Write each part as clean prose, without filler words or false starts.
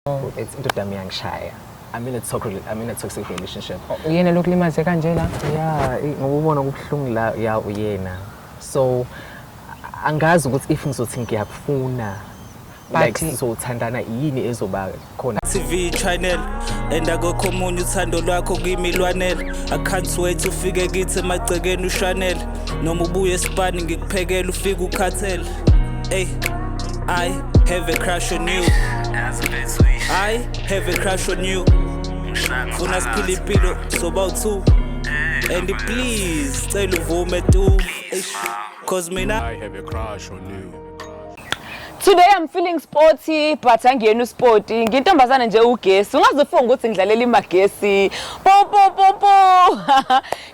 It's into the young shy. I'm in a toxic relationship. Uyena lokulimaze kanje la? Yeah, ngokubona kubuhlungu la ya uyena. So angazi ukuthi if ngizothi ngiyakufuna like sizothandana yini ezoba khona. TV channel endakho omunye uthando lwakho kimi lwanele. I can't wait to ufike kithi emagcekeni uShanel noma ubuye eSpani ngikuphekela ufike ukhathele. Hey, I have a crush on you. I have a crush on you. Funa siphila impilo soba two. And please cela uvume tu. Cause mina I have a crush on you. Today I'm feeling sporty, but angiyena usporty. Ngintombazana nje ugesi. Ungazifunga ukuthi ngidlalela imagesi. Po.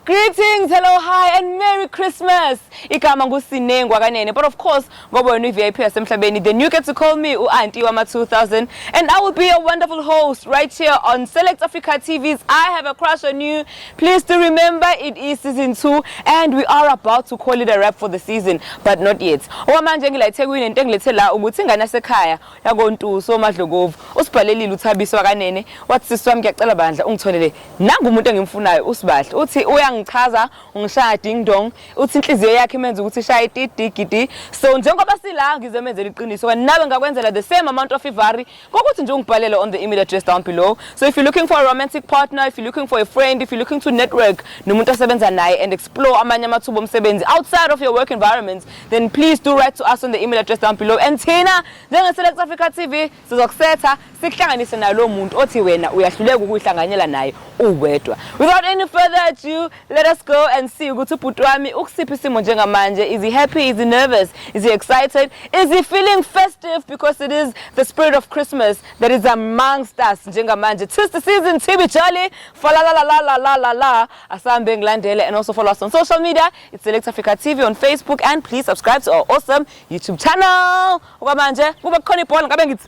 Greetings, hello, hi, and Merry Christmas. Igama nguSinengwa kanene. But of course, ngoba wena uVIP yasemhlabeni, then you get to call me uAuntie Wama 2000, and I will be a wonderful host right here on Select Africa TV's I Have a Crush on You. Please do remember it is season 2, and we are about to call it a wrap for the season, but not yet. Okwamanje ngilayithekweni into engilethe la ukuthi ingane yasekhaya yakontuso oMadlokovu usibhalelile uThabiso kanene wathi sisi wami ngiyacela bandla ungitholele nanga umuntu engimfunayo usibahle uthi uyangichaza ungishaya ding dong uthi inhliziyo yakhe imenza ukuthi ishaye tidigidi. So njengoba sila ngizomenzela iqiniso wena nawe ngakwenzela the same amount of ivari kokuthi nje ungibhalele on the email address down below. So if you're looking for a romantic partner, if you're looking for a friend, if you're looking to network nomuntu osebenza naye and explore amanye amathuba omsebenzi outside of your work environment, then please do write to us on the email address down below. And thina njenga Select Africa TV sizokusetha sikuhlanganise nalo muntu othi wena uyahluleka ukuhlanganyela naye uwedwa. Without any further ado, let us go and see ukuthi ubhuti wami ukusiphi isimo njengamanje. Is he happy? Is he nervous? Is he excited? Is he feeling festive because it is the spirit of Christmas that is amongst us njengamanje? 'Tis the season to be jolly. La asambe ngilandele, and also follow us on social media. It's Select Africa TV on Facebook, and please subscribe to our awesome YouTube channel. Okwamanje kube khona ibhola ngabe ngithi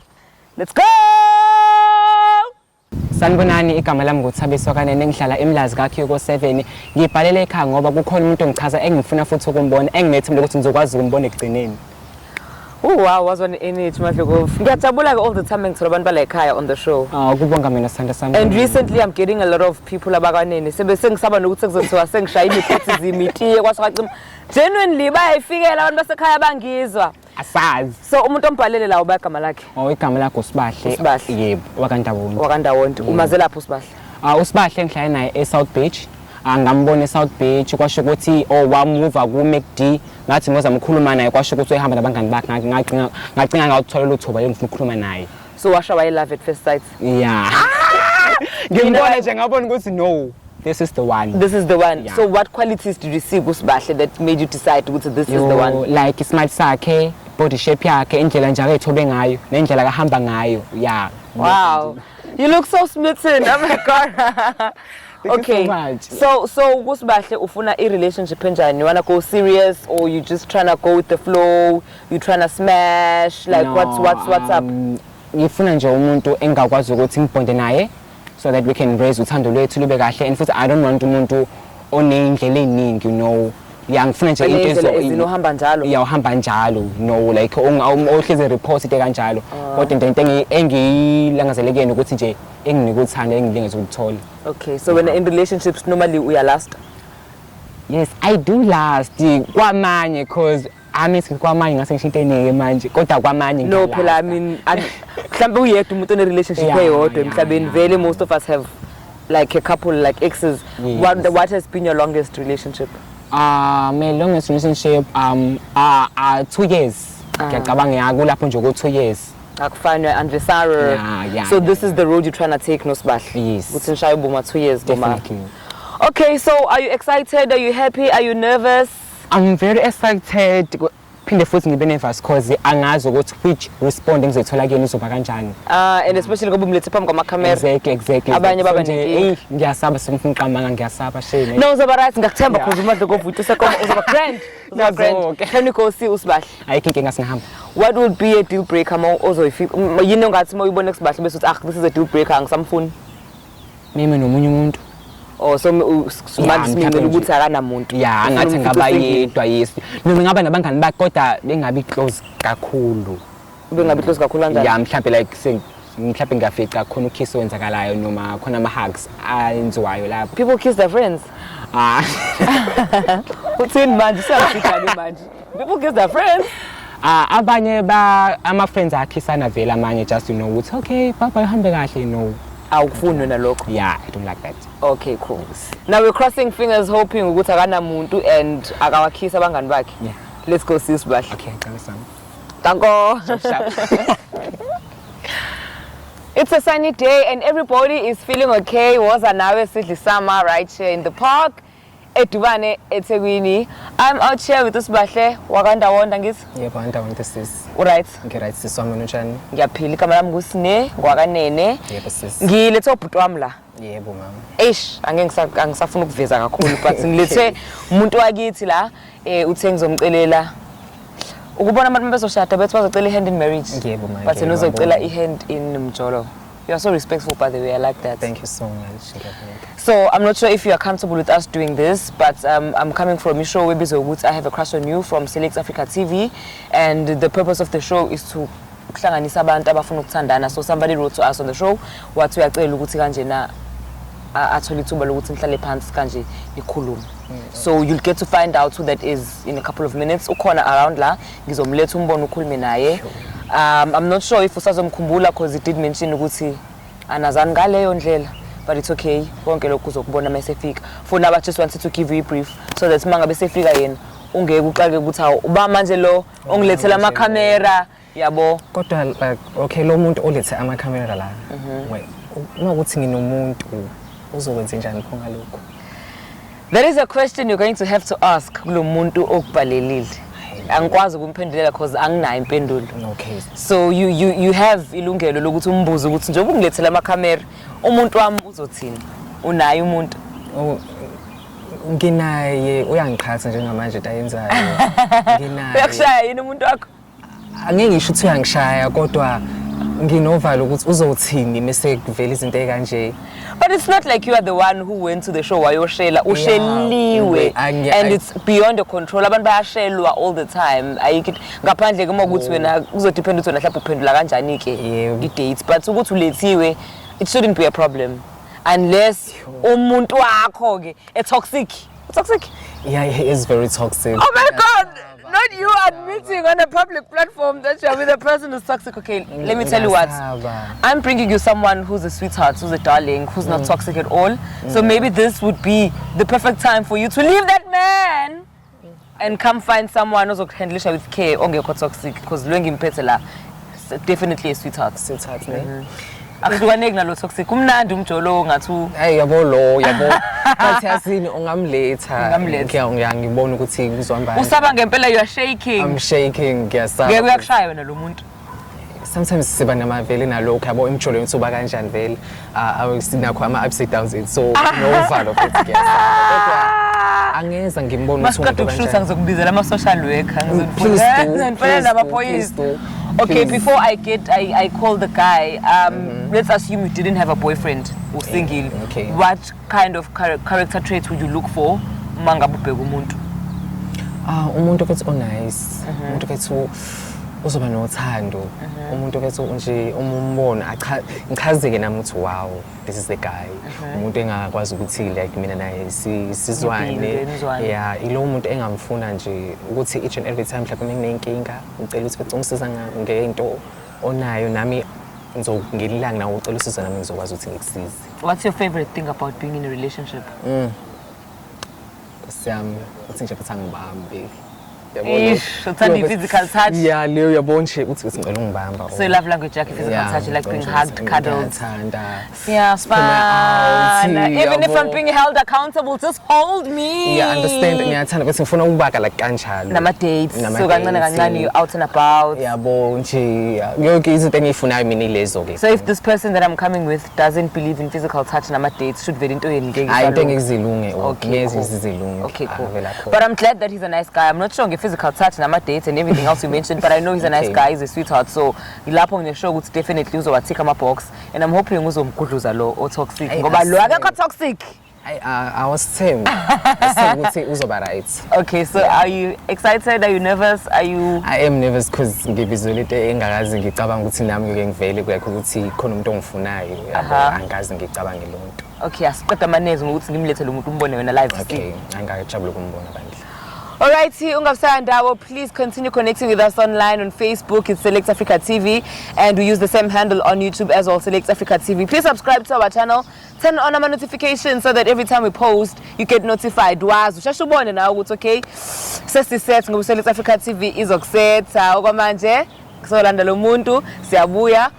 let's go. Sanibonani, igama lami nguThabiso kanene ngihlala eMlazi kakhe ko 7. Ngibhalele ekhaya ngoba kukhona umuntu ongichaza engifuna futhi ukumbona engimethembe ukuthi ngizokwazi ukumbona ekugcineni. Oh wow, was on energy Madlokovu. Ngiyajabula all the time ngithola abantu bala ekhaya on the show. Kubonga mina sithanda sami. And recently I'm getting a lot of people abakanene sebengisaba nokuthi kuzothiwa sengishaya imikhothi zimitiye kwasakacima. Genuinely bayifikela abantu basekhaya bangizwa. Asazi. So umuntu ombhalele la ubagama lakhe. Igama lakho Sibahle. Yebo, wakandawonto. Wakandawonto. Umaze lapho Sibahle? uSibahle ngihlala naye eSouth Beach. Ngambona eSouth Beach kwasho ukuthi wamuva ku McD ngathi ngoza mkhuluma naye kwasho ukuthi uyahamba nabangani bakhe ngacinga ngawuthola uthuba ngifuna ukukhuluma naye. So washa waye love at first sight? Yeah. Ngimbona nje ngabona ukuthi no, this is the one. This is the one. Yeah. So what qualities did you see kuSibahle that made you decide ukuthi this is the one? Like smart sakhe, body shape yakhe, indlela nje ayethobe ngayo nendlela kahamba ngayo. Yeah. Wow. You look so smitten. Oh my god. Okay. So kuSibahle ufuna a relationship enjani? You wanna go serious or you just tryna go with the flow? You tryna smash? Like no, what's up? Ngifuna nje umuntu engakwazi ukuthi ngibonde naye so that we can raise uthando lwethu lube kahle, and futhi I don't want umuntu onendlela eningi, you know. Yeah, ngifuna nje into ezinohamba njalo. Yeah, uhamba njalo, no, like ohleze report ite kanjalo. Kodwa into engiyilangazelekeni ukuthi nje enginike uthando engilingeza ukuthola. Okay, so when in relationships normally we are last? Yes, I do last kwamanye because amithi kwamanye ngase ngishinteneke manje kodwa kwamanye no phela I mean mhlambe uyedwa umuntu one relationship eyodwa emhlabeni vele most of us have like a couple like exes. What has been your longest relationship? My longest relationship 2 years. Ngiyacabanga yakulapho nje ku 2 years. Akufana anniversary. Yeah. So this is the road you're trying to take noSibahle. Yes. Ukuthi ngishaye ubuma 2 years definitely. Okay, so are you excited? Are you happy? Are you nervous? I'm very excited. Phinde futhi ngibe nervous because angazi ukuthi which respond engizothola kuyena izoba kanjani. And especially ngoba umlethe phambi kwama camera. Exactly. Abanye baba nje ngiyasaba simfuna uqamba ngiyasaba shame. No, uzoba right, ngikuthemba because uMadlokovu uthi usekoma uzoba grand. Uzoba grand. Can you go see uSibahle? Ayikho inkinga singahamba. What would be a deal breaker ozoyifika? Yini ongathi moyibona kuSibahle bese uthi this is a deal breaker angisamfuni? Mimi nomunye umuntu. Oh, so manje simile ukuthi akanamuntu. Yeah, angathi ngaba yedwa yes. Noma ngaba nabangani bakhe kodwa bengabi close kakhulu. Bengabi close kakhulu kanjani? Yeah, mhlawumbe like mhlawumbe ngiyafica khona ukhiss owenzakalayo noma khona ama-hugs ayenziwayo lapho. People kiss their friends. Uthini manje siyafika manje. People kiss their friends. Abanye ama-friends akhisana vele amanye just ukuthi okay baba ihambe kahle awukufuni wena lokho. Yeah, I don't like that. Okay, cool. Now we're crossing fingers hoping ukuthi akanamuntu and akawakhisa abangani bakhe. Yeah. Let's go see Sibahle. Okay, ngicela Danko. It's a sunny day and everybody is feeling okay. Woza nawe sidli summer right here in the park. Edubane eThekwini. I'm out here with Sibahle wakandawonda ngithi. Yebo ndawonda sis. Alright. Ngiright sis wami unjani? Ngiyaphila igama lami nguSine wakwanene. Yebo sis. Ngilethe ubhuti wami la. Yebo mama. Eish angisafuna ukuveza kakhulu but ngilethe umuntu wakithi la uthe ngizomcelela ukubona abantu bezoshada bethi bazocela i-hand in marriage. Yebo mama. But uzocela i-hand in mjolo. You are so respectful by the way. I like that. Thank you so much. So I'm not sure if you are comfortable with us doing this, but I'm coming from a show where I have a crush on you from Select Africa TV, and the purpose of the show is to kuhlanganisa abantu abafuna ukuthandana. So somebody wrote to us on the show wathi uyacela ukuthi kanje na athola ithuba lokuthi nihlale phansi kanje nikhulume. So you'll get to find out who that is in a couple of minutes. Ukhona around la ngizomletha umbone ukhulume naye. I'm not sure if usazomkhumbula because it did mention ukuthi anazani ngaleyo ndlela, but it's okay. Konke lokhu uzokubona masefika. For now I just wanted to give you a brief so that mangabe sefika yena ungeke uqale ukuthi hawo uba manje lo ongilethela ama camera yabo. Kodwa like okay lo muntu olethe ama camera la. Ukuthi nginomuntu uzokwenza njani khona lokho? That is a question you're going to have to ask kulo muntu okubhalelile. Angikwazi ukumphendulela because anginayo impendulo. Okay. So you have ilungelo lokuthi umbuze ukuthi njengoba ungilethela ama camera umuntu wami uzothini? Unayo umuntu? Nginaye uyangiqhatha njengamanje ayenzayo. Nginaye. Uyakushaya yini umuntu wakho? Angeke ngisho ukuthi uyangishaya kodwa nginovalo ukuthi uzothini mase kuvela izinto ekanje. But it's not like you are the one who went to the show wayoshela usheliwe and it's beyond your control. Abantu bayashelwa all the time. Ayikho ngaphandle ke ukuthi wena uzodepend ukuthi wena mhlawumbe uphendula kanjani ke i-dates, but ukuthi ulethiwe it shouldn't be a problem unless umuntu wakho ke toxic. Yeah, he is very toxic. Oh my God! Not you admitting on a public platform that you are with a person who's toxic. Okay, let me tell you what. I'm bringing you someone who's a sweetheart, who's a darling, who's not toxic at all. So maybe this would be the perfect time for you to leave that man and come find someone who's handling with care, ongekho toxic, because Lwengimpetela is definitely a sweetheart. Sweetheart, Akuhlukaneki nalo toxic. Kumnandi umjolo ngathu. Hey yabo lo, yabo. Bathi yasini ungamletha. Ngiyangibona ukuthi kuzohamba. Usaba ngempela you are shaking. I'm shaking, ngiyasaba. Ngeke uyakushaya wena lo muntu. Sometimes siba namavele nalokho yabo imjolo yethuba kanjani vele. Sinakho ama ups and downs so no valo futhi ngiyasaba. Angeza ngimbone ukuthi umuntu kanjani. Masukade ngizokubizela ama social worker ngizofuna nama police. Okay, before I call the guy, let's assume you didn't have a boyfriend or single. Okay. What kind of character traits would you look for? Mangabe ubheka umuntu. Umuntu okethi nice. Umuntu okethi uzoba nothando. Umuntu okethi nje umumbona ngichazeke nami ukuthi wow, this is the guy. Umuntu engakwazi ukuthi like mina naye sizwane. Yeah, ilo umuntu engamfuna nje ukuthi each and every time mhlawumbe nginenkinga ngicela ukuthi ungisiza ngento onayo nami ngizongilanga nawe ucela usizo nami ngizokwazi ukuthi ngikusize. What's your favorite thing about being in a relationship? Siyami uthi nje futhi angibambe. Uthanda physical touch? Yeah, leyo yabona nje uthi ngicela ungibamba. So you love language yakhe physical touch, you like being hugged, cuddled. Yeah, even if I'm being held accountable, just hold me. Yeah, understand. Ngiyathanda bese ngifuna ukubaka like kanjalo. Nama dates. So kancane you out and about. Yabo nje yonke izinto engiyifunayo mina ilezo ke. So if this person that I'm coming with doesn't believe in physical touch nama dates, should vele into yengeke. Into engizilunge ngeze zizilunge. Okay, cool. But I'm glad that he's a nice guy. I'm not sure physical touch nama dates and everything else you mentioned, but I know he's a nice guy, he's a sweetheart. So ilapho ngisho ukuthi definitely uzowathika ama box and I'm hoping uzomgudluza lo o toxic ngoba lo akekho toxic. I was Tim. I said ukuthi uzoba right. Okay, so are you excited? Are you nervous? Are you? I am nervous because ngibizwele into engakazi ngicabanga ukuthi nami ngeke ngivele kuyakho ukuthi khona umuntu ongifunayo yabo angazi ngicabange lonto. Okay, asiqeda amanezi ngokuthi ngimlethe lo muntu umbone wena live. Okay, angajabula ukumbona bandla. Alright, ungabusanda, please continue connecting with us online on Facebook. It's Select Africa TV, and we use the same handle on YouTube as well, Select Africa TV. Please subscribe to our channel, turn on our notifications so that every time we post, you get notified. Wazi, ushashubone na ukuthi okay, sesiset ngobu Select Africa TV izokusetha okwamanje, kusolanda lo muntu, siyabuya.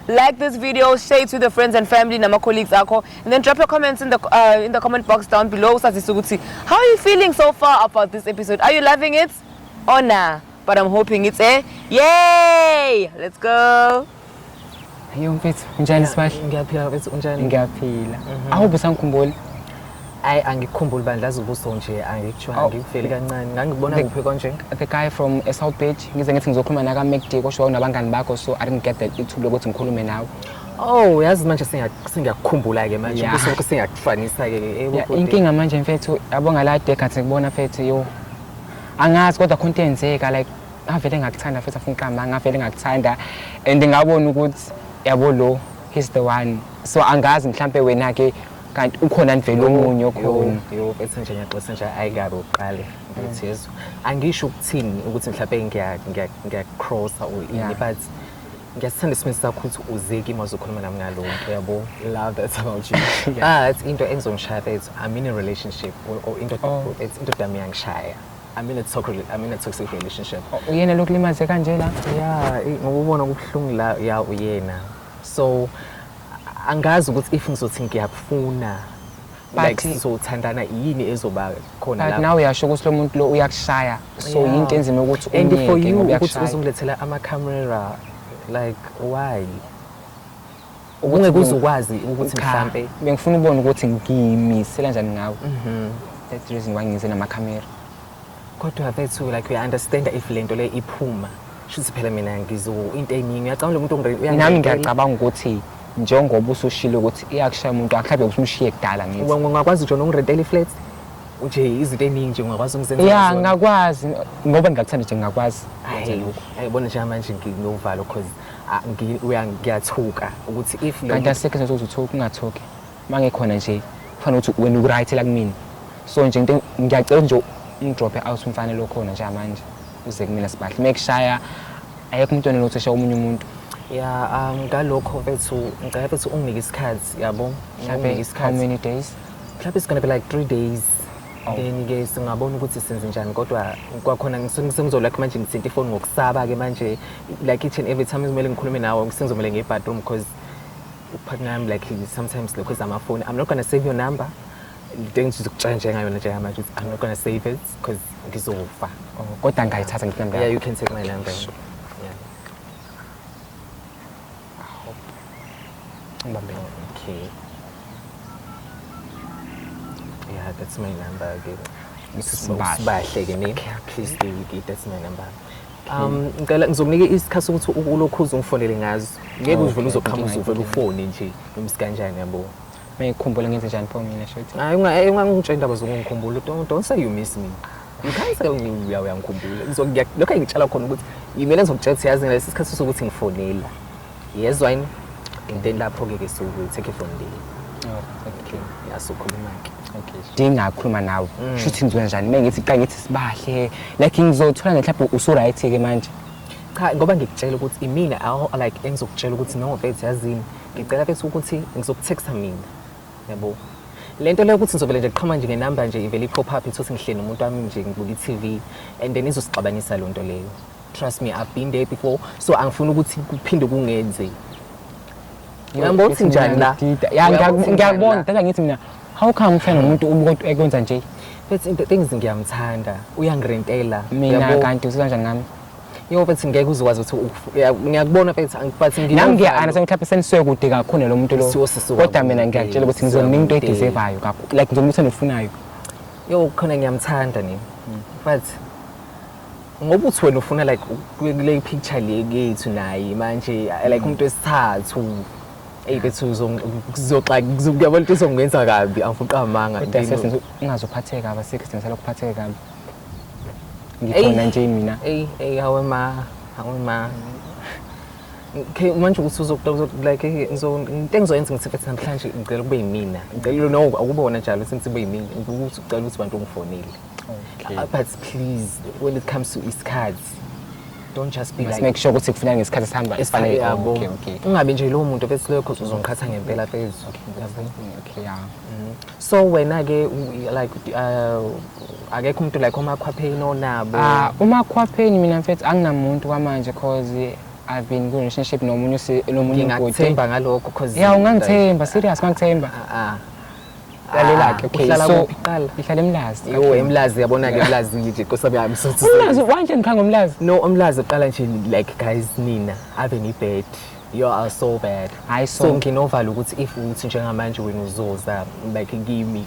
Like this video, share it with your friends and family, nama colleagues akho, and then drop your comments in the comment box down below. How are you feeling so far about this episode? Are you loving it or nah? But I'm hoping it's a yay! Let's go. Yo mfethu, unjani sibahle? Ngiyaphila mfethu unjani? Ngiyaphila. Awube sangikhumbula. Ayi angikukhumbuli bandla azubuso nje angikujwa ngikufeli kancane. Ngangibona kuphi konje? The guy from South Beach, ngize ngithi ngizokhuluma naka MacD kosho unabangani bakho, so I didn't get that ithulo ukuthi ngikhulume nawe. Oh, yazi manje sengiyakukhumbula ke manje kusho sengiyakufanisa ke inkinga manje mfethu yabonga la dekhathi ngibona mfethu yo. Angazi kodwa khonto yenzeka like ngavele ngakuthanda mfethu afuna iqamba ngavele ngakuthanda and ngabona ukuthi yabo lo he's the one. So angazi mhlambe wena ke kanti ukhona nivele omunye okhona bese nje ngiyaxoxa nje ayikabe uqale ukuthi yezo angisho ukuthini ukuthi mhlawumbe ngiya crosser ini but ngiyasithanda isimisi sakho ukuthi uzeke ima uzokhuluma nami ngalonto yabo love that about you but into engizongishaya bethu I'm in a relationship or into dami yangishaya I'm in a toxic relationship uyena lokulimaze kanje la yeah ngokubona kubhlungu la ya uyena so angazi ukuthi if ngizothi ngiyakufuna like sizothandana yini ezoba khona lapho but now uyasho ukuthi lo muntu lo uyakushaya so yinto enzima ukuthi umyeke ngoba yakushaya uzongilethela ama camera like why ungeke uzokwazi ukuthi mhlambe bengifuna ubone ukuthi ngiyimisela kanjani ngawe that's the reason why ngize nama camera kodwa bethu like we understand if lento le iphuma shuthi phela mina ngizo into eningi uyacabanga lo muntu nami ngiyacabanga ukuthi njengoba usushilo ukuthi iyakushaya umuntu akhlabe usumshiye kudala ngithi ungakwazi nje nongirentela iflat nje izinto eningi nje ungakwazi ungizenza yeah ngakwazi ngoba ngiyakuthanda nje ngakwazi ayibona nje manje nginovalo because ngiyathuka ukuthi if kanti asekho uzothuka ungathuki mangekhona nje kufanele ukuthi wena uright la kumina so nje into ngiyacela nje ungidrope out umfanele okhona nje manje uze kumina sibahle mekushaya ayekho umuntu onelothisha omunye umuntu yeah ngalokho bethu ngicela bethu unginike isikhathi yabo mhlawumbe how many days mhlawumbe it's going to be like 3 days then ke singabona ukuthi senze njani kodwa kwakhona ngisengizolike manje ngithinta ifoni ngokusaba ke manje like each and every time kumele ngikhulume nawe ngisengizomela ngebathroom because partner like sometimes lokho zama phone I'm not going to save your number then sizokutshanje ngayo nje manje I'm not going to save it because ngizofa kodwa ngayithatha nginamba yeah you can take my number okay yeah that's my number again Sibahle ke name please stay with it that's my number ngicela ngizokunike isikhathi ukuthi ulokhu uzongifonele ngazo ngeke uvele uzoqhamuka uzovela ufone nje noma sikanjani yabo mayikhumbula ngenze njani for mina shothi hayi ungangitshela indaba zokungikhumbula don't say you miss me you can't say uyangikhumbula lokho engitshela khona ukuthi yimele ngizokutshela ukuthi yazi ngalesi sikhathi sokuthi ngifonela yezwa yini and then lapho ke so we take it from there okay yasokhuluma ke okay dingakhuluma nawe shuthi ngizwe njani mengithi qa ngithi sibahle like ngizothola mhlawumbe usu right ke manje cha ngoba ngikutshela ukuthi imina like engizokutshela ukuthi no mfethu yazini ngicela bese ukuthi ngizokutexta mina yabo lento leyo ukuthi ngizobele nje qhama nje ngenamba nje ivele ipop up ithi ngihlele umuntu wami nje ngibuka iTV and then izosixabanisa lonto leyo trust me I've been there before so angifuni ukuthi kuphinde kungenze ngiyabona ukuthi njani la ngiyabona dala ngithi mina how come ufana nomuntu umuntu ekwenza nje but the things ngiyamthanda uyangirentela mina kanti usenza kanjani ngami yo bethi ngeke uzokwazi ukuthi ngiyakubona bethi angibathi nami ngiya-ana mhlawumbe senisuke kude kakhulu lo muntu lo kodwa mina ngiyakutshela ukuthi ngizonika into edeservayo kakhulu like ngizomuthi ofunayo yo khona ngiyamthanda nini but ngoba uthi wena ufuna like kule picture le yethu naye manje like umuntu wesithathu bethu kuzoxa kuyabona ukuthi uzongenza kabi angifuna amanga kodwa sesenze ungazophatheka kabi asikho isidingo lokuphatheka kabi ngikhona nje mina hawe ma ke manje ukuthi like into engizoyenza ngithethe namhlanje ngicela kube yimina ngicela no akubona njalo ukuthi kube yimina ukuthi ucela ukuthi abantu ungifonele but please when it comes to isikhathi don't just be like make sure ukuthi kufuneka ngesikhathi sihamba esifanele okay ungabe nje lo muntu bese lokho uzongikhatha ngempela phezulu okay yeah so wena ke like akekho umuntu like umakhwapheni onabo umakhwapheni mina mfethu anginamuntu kwamanje cause I've been in a relationship nomunye ngikuthemba ngalokho cause yeah ungangithemba serious ngangithemba lalela ke okay so ihlala emlazi emlazi yabona ke emlazi nje kosabe yami so umlazi wanje ngikhanga umlazi no umlazi uqala nje like guys nina ave ni bad you are so bad so nginovala ukuthi if uthi njengamanje wena uzoza like kimi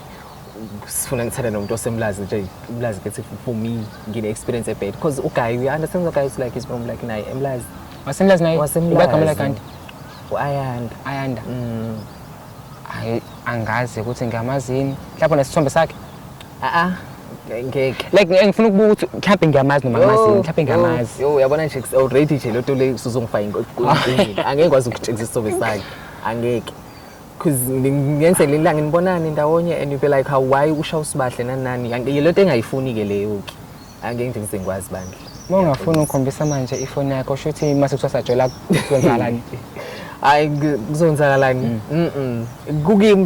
sifuna ngithatha nomuntu osemlazi nje umlazi bethi for me ngine experience bad because uguy we understand the guys like his from like naye emlazi wasemlazi naye wasemlazi kanti ayanda hayi angazi ukuthi ngiyamazini mhlawumbe nesithombe sakhe ngeke like ngifuna ukubuka ukuthi mhlawumbe ngiyamazi noma ngimazini mhlawumbe ngiyamazi uyabona nje already nje lo nto le sizongifaka inqinqini angeke kwazi ukutshekisa isithombe sakhe angeke because ngiyenzela ilanga nibonane ndawonye and you be like how why usha usibahle nani le nto engayifuni ke leyo ke angeke nje ngizengwazi bandla ungafuna ukukhombisa manje ifoni yakho sho ukuthi mase kusasajela kwenzakalani hayi kuzonzakalani kukimi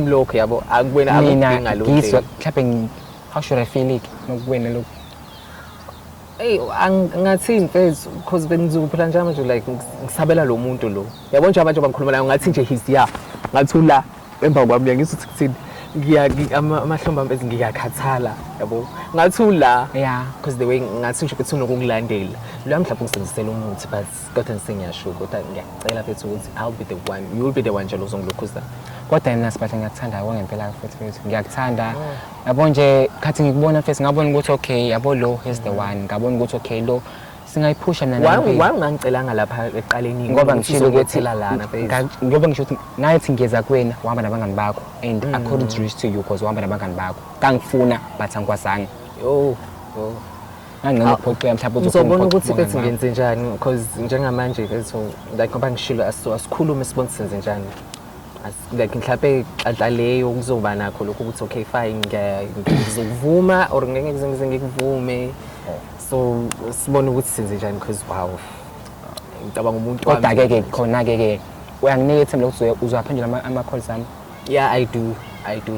lokho yabo akuwena akudinga lokho ngizwa mhlawumbe how should I feel it nokuwena lokho ngathi mfethu because bengizophila nje manje like ngisabela lo muntu lo yabo nje abantu abangikhuluma nayo ngathi nje his yeah ngathula emva kwami ngiyangisuthi kuthini amahlomba mfethu ngiyakhathala yabo ngathula yeah because the way ngathi nje ukuthi unokukulandela lo mhlawumbe ngisebenzisela umuthi but kodwa ngisengiyasho kodwa ngiyacela mfethu ukuthi I'll be the one you will be the one nje lozongilokhuza kodwa mina sibathe ngiyakuthanda ngempela futhi ngiyakuthanda yabo nje khathi ngikubona mfethu ngabona ukuthi okay yabo lo is the one ngabona ukuthi okay lo singayiphusha mina nawe ungangicelanga lapha eqaleni ngoba ngishilo ukuthi lana ngoba ngisho ukuthi nathi ngiyeza kuwena uhamba nabangani bakho and according to reach to you because uhamba nabangani bakho kangifuna but angikwazanga ngangena uphoqe mhlawumbe uzobona ukuthi bethi ngenze njani because njengamanje bethu like ngoba ngishilo asikhulume sibone senze njani like mhlawumbe adlaleyo kuzoba nakho lokho ukuthi okay fine ngizokuvuma or ngeke ngize ngikuvume so sibone ukuthi senze njani because wow ngicabanga umuntu kodwa ke khona ke uyanginika ithemba lokuthi uzaphendula ama calls ami yeah I do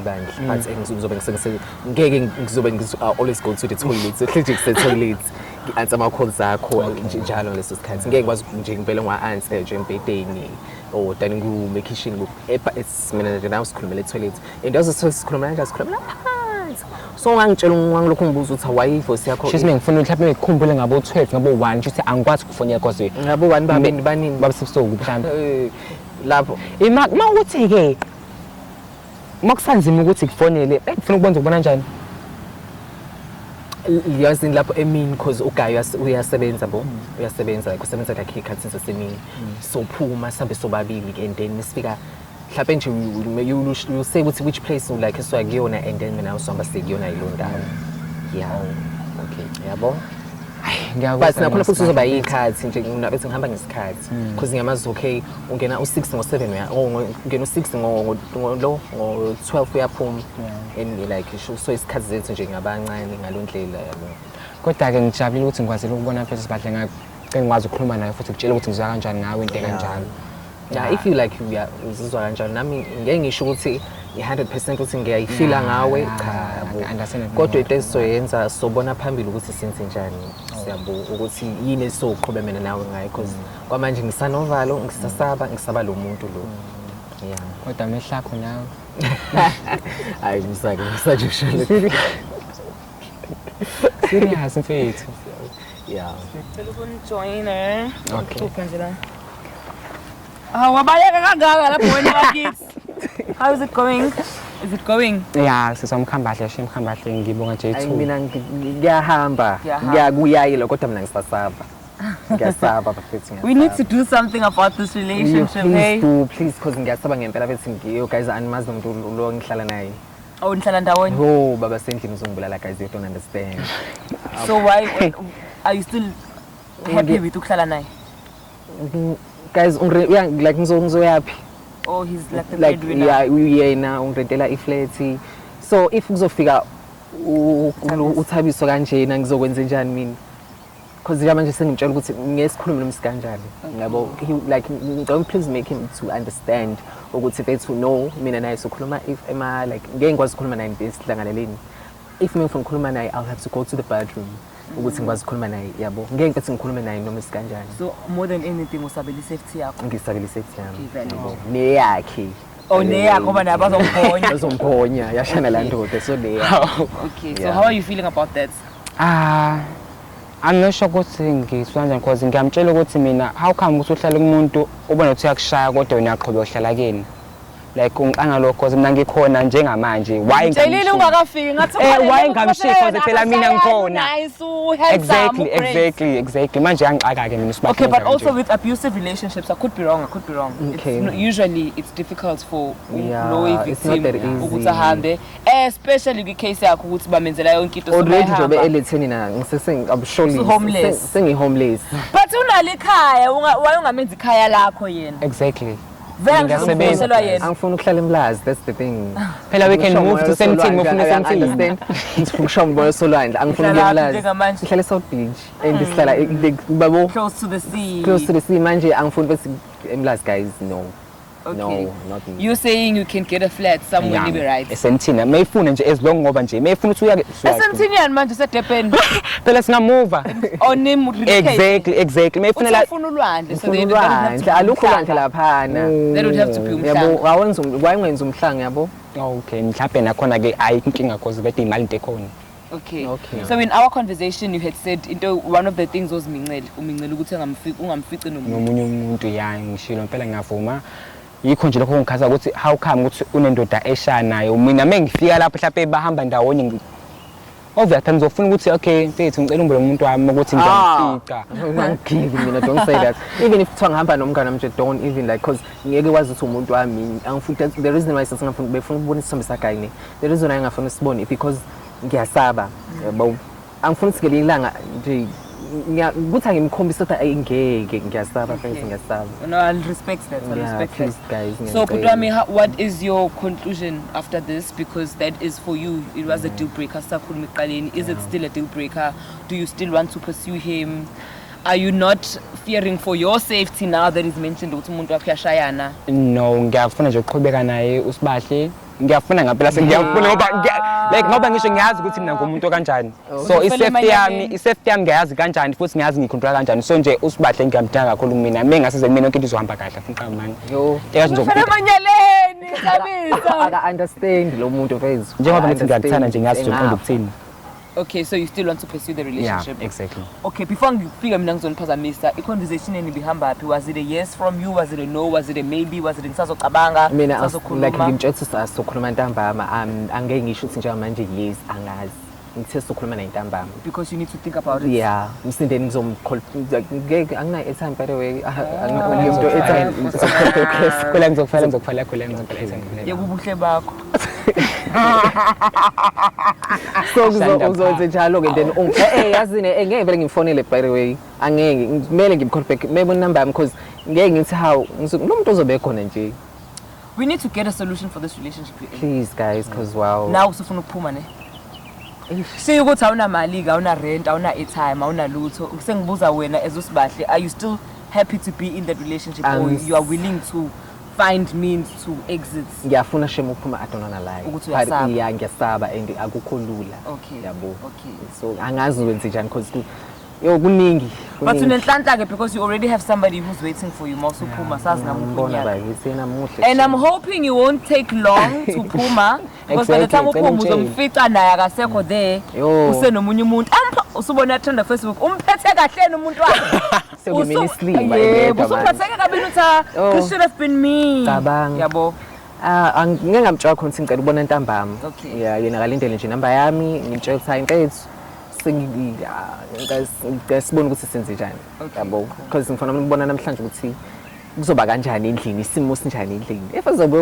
bandla but ngizobe ngeke ngizobe always go to the toilet so nje kuse toilet ngi-answer ama calls akho njalo leso sikhathi ngeke kwazi nje ngivele ngwa-answer nje embedeni or then ngume kitchen it's mina nje nawe sikhulumela e-toilet and yazi sikhulumela nje sikhulumela so ngangitshela ngilokhu ngibuza ukuthi why ivoice yakho she's ngifuna mhlawumbe ngikhumbule ngabo 12 ngabo 1 nje ukuthi angikwazi ukufonela because ngabo 1 babeni babusibusuku mhlawumbe lapho ima uthi ke makusanzima ukuthi kufonele ngifuna ukubona ukubona kanjani yazi lapho emini because uguy uyasebenza uyasebenza kusebenza like ikhathi zasemini so phuma sambe sobabili and then sifika mhlawumbe nje you say which place like so kuyona and then mina usihamba sekuyona ilondawo yeah okay yabo but nakhona futhi uzoba ikhathi nje ngabethi ngihamba ngesikhathi because ngiyamazi okay ungena u6 ngo7 ungena u6 ngo12 uyaphuma and like so isikhathi zethu nje ngabancane ngalondlela yabo kodwa ke ngijabulile ukuthi ngikwazile ukubona mfethu sibahle ngikwazi ukukhuluma naye futhi ukutshela ukuthi ngizwa kanjani nawe into kanjalo yeah if you like uzizwa kanjani nami ngeke ngisho ukuthi 100% ukuthi ngiyayifila ngawe cha kodwa into esizoyenza sobona phambili ukuthi senze njani siyabo ukuthi yini esizoqhubeka mina nawe ngayo because kwamanje ngisanovalo ngisaba lo muntu lo yeah kodwa mehlakho nawe hayi ngisake ushele serious mfethu yeah ngicela ukunijoyina okay wabaleka kangaka lapho wena wakithi how is it going yeah sisamkhambahle ngibonga nje mina ngiyahamba ngiyakuyayila kodwa mina ngisasaba ngiyasaba bafethu We need to do something about this relationship, hey? Please because ngiyasaba ngempela bethi ngiyo guys animazi nomuntu lo ngihlala naye. Oh, nihlala ndawonye. Oh baba sendlini uzongibulala guys you don't understand. So why are you still happy with ukuhlala naye? Guys like ngizoyapi? Oh, he's like the Like breadwinner. yeah uyena ungirentela iflat. So if kuzofika uthabiso kanjena ngizokwenza njani mina? Because manje sengimtshela ukuthi ngesikhuluma nomsi kanjani. Ngiyabo like don't please make him to understand ukuthi bethu no mina naye sokhuluma if ema like ngeke ngikwazi ukukhuluma naye ngesidlangaleleni. If mina ngifuna ukukhuluma naye I'll have to go to the bedroom ukuthi ngikwazi ukukhuluma naye yabo. Ngeke ngithi ngikhulume naye noma isikanjani. So more than anything usabela safety yakho. Ngisabela safety yami. Yabo. Neyakhe. Oh neyakho ngoba naye bazongiphonya. Bazongiphonya yashana la ndoda so neyakhe. Okay, so Yeah. how are you feeling about that? I'm not sure ukuthi ngisho kanjani because ngiyamtshela ukuthi mina how come ukuthi uhlala kumuntu ubona ukuthi uyakushaya kodwa wena uyaqhubeka uhlala kini. Like ungiqanga lokho because mina ngikhona njengamanje why Mtshelile ungakafiki ngathi why ngamshiya because phela mina ngikhona. Exactly. Exactly manje angixaka ke mina usibakhe. Okay, but also with abusive relationships, I could be wrong. Okay. Usually it's difficult for Yeah, low it's not that victim easy. ukuthi ahambe, especially in case yakho ukuthi bamenzela yonke into Already sobayahamba. njobe eletheni na I'm surely Homeless. sengi homeless. But unali ikhaya, why ungamenzi ikhaya lakho yena? Exactly. Vele Ngiyasebenza. ngizobuyisela yena. Angifuna ukuhlala eMlazi, that's the thing. Phela we can move to Sandton ufuna Sandton. Understand? Ngifuna ukushawa umoya solwandle, angifuna Uhlala ukuya njengamanje? eMlazi. Ngihlala eSouth Beach and sihlala babo Close to the sea. close to the sea manje angifuna bese eMlazi guys no. Okay. No, not me. You're saying you can get a flat somewhere near right? Sandton mayifuna nje as long ngoba nje mayifuna ukuthi uyake. Esentinian manje useDurban. Phela singamuva. Onim relocate. Exactly mayifuna la Ufuna ulwandle so Ngifuna ulwandle, alukho ulwandle laphana. That would have to be Yabo umhlanga. awenza wayengenza umhlanga yabo. Okay mhlawumbe nakhona ke ayinkinga because vete imali into ekhona. Okay. Okay. So in our conversation you had said into one of the things was Mincele ukuthi ungamfici nomuntu. Nomunye umuntu ya ngishilo phela ngiyavuma. Yikho nje lokho ngikhaza ukuthi how come ukuthi unendoda eshanayo mina mengifika lapho mhlawumbe bahamba ndawonye obviously ngizofuna ukuthi okay mfethu ngicela umbele umuntu wami ukuthi ngiyamfica. Ungangigivi mina don't say that. Even if kuthiwa ngihamba nomngane nami nje don't even like cause ngeke wazi ukuthi umuntu wami angifuna the reason why singafuna befuna ukubona isithombe sakayini. The reason why ngafuna sibone because ngiyasaba yabo. Angifuna sikele ilanga nje ukuthi angimkhombisa ukuthi ayingeke ngiyasaba phela ngiyasaba. No, I'll respect that. Please guys. So Putwami, what is your conclusion after this? Because that is for you. It was a deal breaker. Is it still a deal breaker? Do you still want to pursue him? Are you not fearing for your safety now that is mentioned ukuthi umuntu wakhe yashayana? No ngiyafuna nje ukuqhubeka naye usibahle. Ngiyafuna ngaphela sengiyafuna ngoba like ngoba ngisho ngiyazi ukuthi mina ngumuntu kanjani. So isafety yami ngiyazi kanjani futhi ngiyazi ngikhontrola kanjani. So nje usibahle ngiyamdanga kakhulu mina. Mengasize mina yonke into izohamba kahle futhi manje. Yo. Eyazi nje Emanyeleni, sabisa. I understand lo muntu phezulu. njengoba ngithi ngiyakuthanda nje ngiyazi nje uqonda ukuthini. Okay, so you still want to pursue the relationship? Yeah, exactly. Okay, before ngifika mina ngizoniphazamisa, i-conversation enibihamba happy, was it a yes from you, was it a no, was it a maybe, was it ngisazocabanga, Mina like ngisazokhuluma? ngimtshela sokhuluma ntambama angeke ngisho ukuthi njengamanje yes angazi. Ngithe sokhuluma naye ntambama. Because you need to think about it. Yeah, msindeni ngizomcall ngeke angina airtime by the way. Ngiyomntu airtime. Khona ngizokufala khona airtime. Yobubuhle bakho. So uzoze njalo ke then yazini ngeke vele ngimfonele by the way. Angeke kumele ngimcall back maybe number yami because ngeke ngithi how lo muntu ozobe khona nje. We need to get a solution for this relationship. Please guys because wow. Now usufuna ukuphuma ne? See ukuthi awuna mali, awuna rent, awuna airtime, awuna lutho. Sengibuza wena as usibahle, are you still happy to be in that relationship or you are willing to find means to exit? Ngiyafuna shema ukuphuma I don't wanna lie. Ukuthi uyasaba. Yeah ngiyasaba and akukho lula. Okay. Yabo. Okay. So angazi wenze njani because kuningi. But unenhlanhla ke because you already have somebody who's waiting for you mawusuphuma sazi Ngibona namuphuma. bayisena muhle. And I'm hoping you won't take long to phuma because by the time Exactly, uphuma uzomfica naye akasekho there usenomunye umuntu usubona trend Facebook umphethe kahle umuntu wakhe Sengimini yebo usuphatheke kabini utha this should have been me Cabanga. yabo Ngeke ngamtshela khona ngicela ubona ntambama. Okay. Yeah yena kalindele nje number yami ngimtshela ukuthi hayi mfethu ngasibona ukuthi senze njani yabo because ngifuna ukubona namhlanje ukuthi kuzoba kanjani endlini isimo sinjani endlini if azobe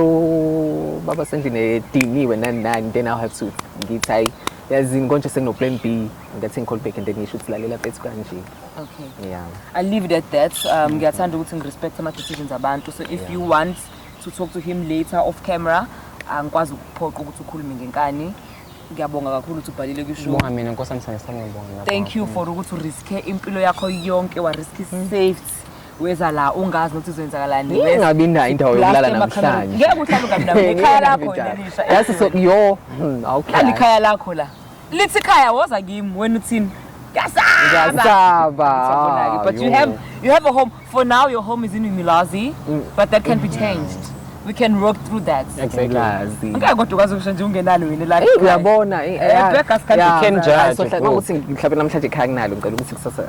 baba sendlini ediniwe nani then I have to ngithi hayi yazi ngonje sengino plan B ngathi ngicall back and then ngisho ukuthi lalela bethu kanje. Okay. Yeah. I'll leave it at that. Ngiyathanda ukuthi ngirespect ama decisions abantu. So if you want to talk to him later off camera, angikwazi ukuphoqa ukuthi ukhulume ngenkani. Ngiyabonga kakhulu ukuthi ubhalile kwishow. Ngibonga mina Nkosi Sangisa ngibonga. Thank you for ukuthi uriske impilo yakho yonke wa risk safety. Weza la ungazi ukuthi uzenzakalani. Ngingabi na indawo yokulala namhlanje. Ngeke uhlale kamnandi ekhaya lakho lelisha. Yasi so yo okay. Lali ekhaya lakho la. Lithi ekhaya woza kimi wena uthini? Ngiyasaba. But you have a home. For now your home is in Umlazi, but that can be changed. We can work through that. Exactly. Ngeke kodwa ukwazi ukusho ungenalo wena la. Uyabona Beggars can't can judge. So ukuthi mhlawumbe namhlanje ekhaya kunalo ngicela ukuthi kusasa.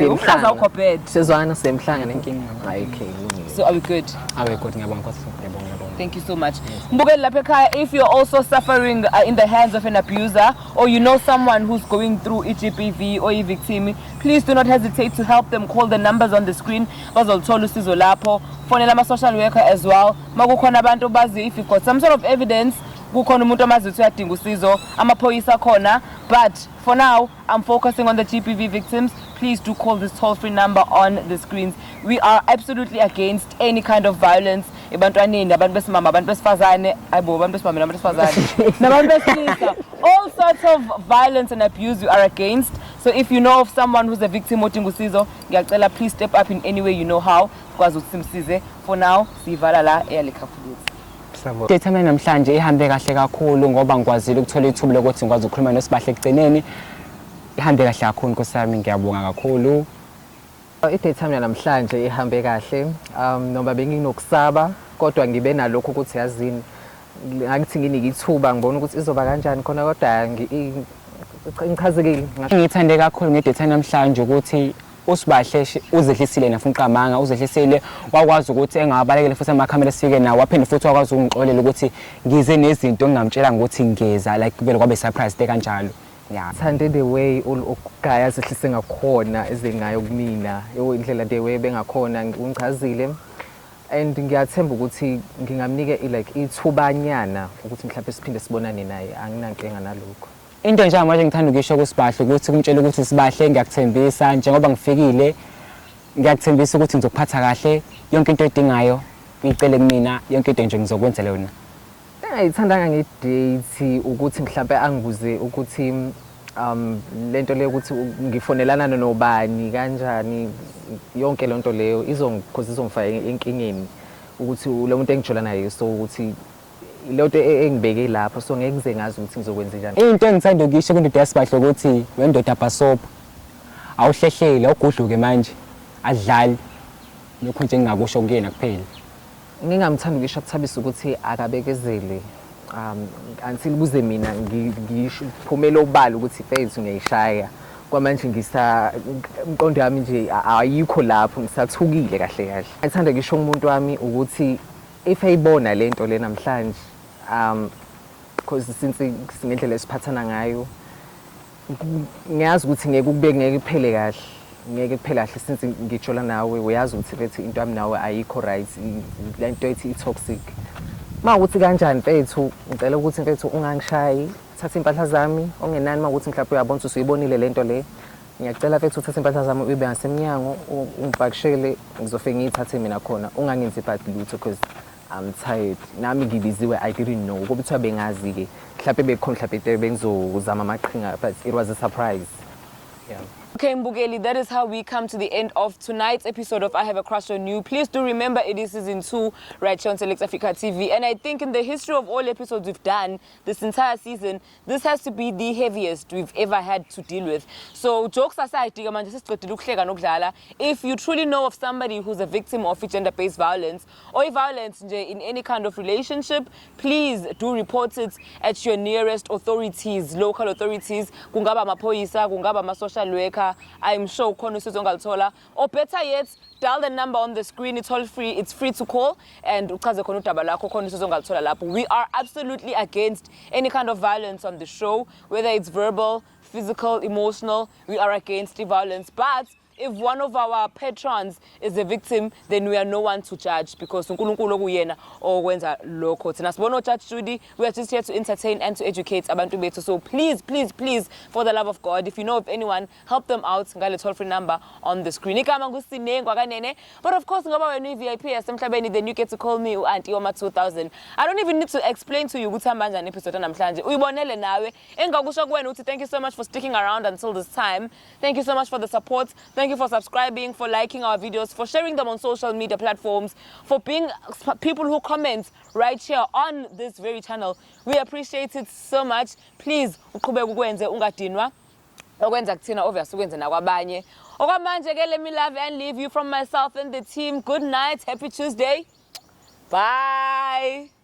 Uhlaza ukho bed. Sezwana semhlanga nenkinga. Hayi okay. So are we good? Awe kodwa ngiyabonga Nkosi ngiyabonga. Thank you so much. Mbukeli lapha ekhaya, if you're also suffering in the hands of an abuser or you know someone who's going through GBV or a victim, please do not hesitate to help them. Call the numbers on the screen. Bazoluthola usizo lapho. Fonela ama social worker as well. Makukhona abantu bazi if you've got some sort of evidence, kukhona umuntu amazi ukuthi uyadinga usizo, amaphoyisa khona. But for now, I'm focusing on the GBV victims. Please do call this toll-free number on the screens. We are absolutely against any kind of violence. Ebantwaneni, abantu besimama, abantu besifazane, ayibo, abantu besimama, abantu besifazane, nabantu besilisa. All sorts of violence and abuse we are against. So if you know of someone who's a victim odinga usizo, ngiyacela please step up in any way you know how. Kwazi ukuthi simsize. For now, sivala la eyalikhafulithi. Date yami namhlanje ihambe kahle kakhulu ngoba ngikwazile ukuthola ithuba lokuthi ngikwazi ukukhuluma noSibahle ekugcineni. Ihambe kahle kakhulu Nkosi yami ngiyabonga kakhulu. I-date yami namhlanje ihambe kahle noma benginokusaba kodwa ngibe nalokho ukuthi yazini ngakithi nginike ithuba ngibona ukuthi izoba kanjani khona kodwa ngichazekile. Ngithande kakhulu ngedate namhlanje ukuthi uSibahle uzehlisile nafunqamanga uzehlisile wakwazi ukuthi engabalekele futhi amakhamera esifike nawo waphinde futhi wakwazi ukungixolela ukuthi ngize nezinto engingamtshela ukuthi ngeza like kubele kwabe surprise kanjalo. Yeah. Thande the way ukugaya zehlise ngakhona ezengayo kumina indlela the way bengakhona ungichazile and ngiyathemba ukuthi ngingamnike like ithubanyana ukuthi mhlawumbe siphinde sibonane naye anginankinga nalokho. Into nje manje ngithanda ukisho kuSibahle ukuthi kumtshela ukuthi Sibahle ngiyakuthembisa njengoba ngifikile ngiyakuthembisa ukuthi ngizokuphatha kahle yonke into edingayo ngicele kumina yonke into nje ngizokwenzela yona. Ngiyithandanga ngedate ukuthi mhlawumbe angibuze ukuthi lento leyo ukuthi ngifonelana nobani kanjani yonke lento leyo izongifaka enkingeni ukuthi lo muntu engijola naye so ukuthi lento engibeke lapho so ngeke ngize ngazi ukuthi ngizokwenza kanjani. Into engithanda ukisho kundoda yaSibahle ukuthi wendoda bhasopa awuhlehlele awugudluke manje adlali lokho nje engingakusho kuyena kuphela. Ngingamthanda ukisho ukuthabisa ukuthi akabekezele until buze mina ngiphumela obala ukuthi mfethu ngiyishaya kwamanje umqondo wami nje ayikho lapho ngisathukile kahle kahle. Ngithanda ngisho umuntu wami ukuthi if ayibona lento le namhlanje because since singendlela esiphathana ngayo ngiyazi ukuthi ngeke ukubeke ngeke kuphele kahle ngeke kuphela kahle since ngijola nawe uyazi ukuthi bethi into yami nawe ayikho right lento ethi toxic mawuthi kanjani mfethu ngicela ukuthi mfethu ungangishayi thatha impahla zami ongenani mawuthi mhlawumbe uyabona ukuthi uyibonile lento le ngiyacela mfethu uthathe impahla zami uyibe ngasemnyango ungipakishele ngizofika ngiyithathe mina khona ungangenzi bad lutho because I'm tired nami ngibiziwe I didn't know ukuthi kuthiwa bengazi ke mhlawumbe bekhona mhlawumbe bengizozama amaqhinga but it was a surprise. Yeah. Okay, Mbukeli, that is how we come to the end of tonight's episode of I Have a Crush on You. Please do remember it is season 2 right here on Select Africa TV. And I think in the history of all episodes we've done this entire season, this has to be the heaviest we've ever had to deal with. So jokes aside, if you truly know of somebody who's a victim of gender-based violence or violence in any kind of relationship, please do report it at your nearest authorities, local authorities, kungaba maphoyisa, kungaba ma social worker. I'm sure or better yet, dial the number on the screen. It's all free. It's free to call. And we are absolutely against any kind of violence on the show, whether it's verbal, physical, emotional. We are against the violence. But if one of our patrons is a victim, then we are no one to judge because uNkulunkulu kuyena okwenza lokho. Thina sibona Judge Judy, we are just here to entertain and to educate abantu bethu. So please, please, please, for the love of God, if you know of anyone, help them out. Ngale toll-free number on the screen. Igama nguSinengwa kaNene. But of course, ngoba wena VIP yasemhlabeni, then you get to call me uAuntie Wama 2000. I don't even need to explain to you ukuthi hamba njani episode namhlanje. Uyibonele nawe. Engakusho kuwena uthi thank you so much for sticking around until this time. Thank you so much for the support. Thank you for subscribing, for liking our videos, for sharing them on social media platforms, for being people who comment right here on this very channel. We appreciate it so much. Please, uqhubeke ukwenze ungadinwa. Okwenza kuthina obvious ukwenze nakwabanye. Okwamanje ke let me love and leave you from myself and the team. Good night. Happy Tuesday. Bye.